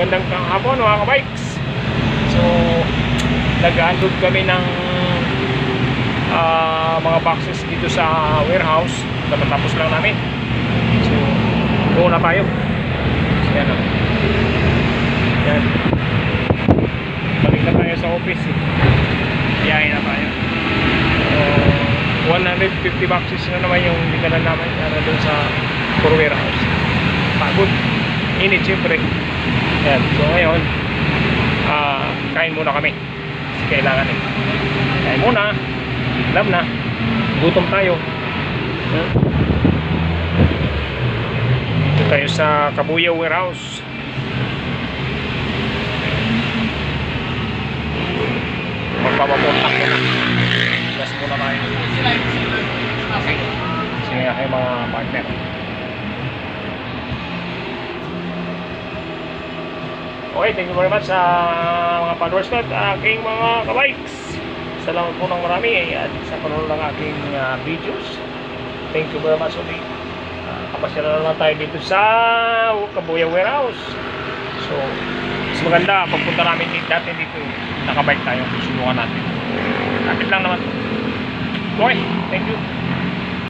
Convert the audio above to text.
Magandang hapon mga kabikes. So nag-unload kami ng mga boxes dito sa warehouse. Tapos lang namin. So go na tayo. So, yan o. Yan. Balik na tayo sa office eh. Biyahe na tayo. So 150 boxes na naman yung dinala namin doon sa warehouse. Pagod. Init siyempre. Yan. So ngayon kain muna kami kasi kailangan eh. Kain muna. Alam na. Gutom tayo. Dito tayo sa Kabuyaw Warehouse. Magpapapuntak muna. Gas muna tayo. Sige nga kayo mga partner. Okay, thank you very much sa mga followers ko at aking mga kabikes. Salamat po ng marami at sa panonood ng aking videos. Thank you very much ulit. Kapasyalan na lang tayo dito sa Kabuyaw Warehouse. So, mas maganda pagpunta namin dito nakabike tayo. Susubukan natin. Lapit lang naman. Okay, thank you.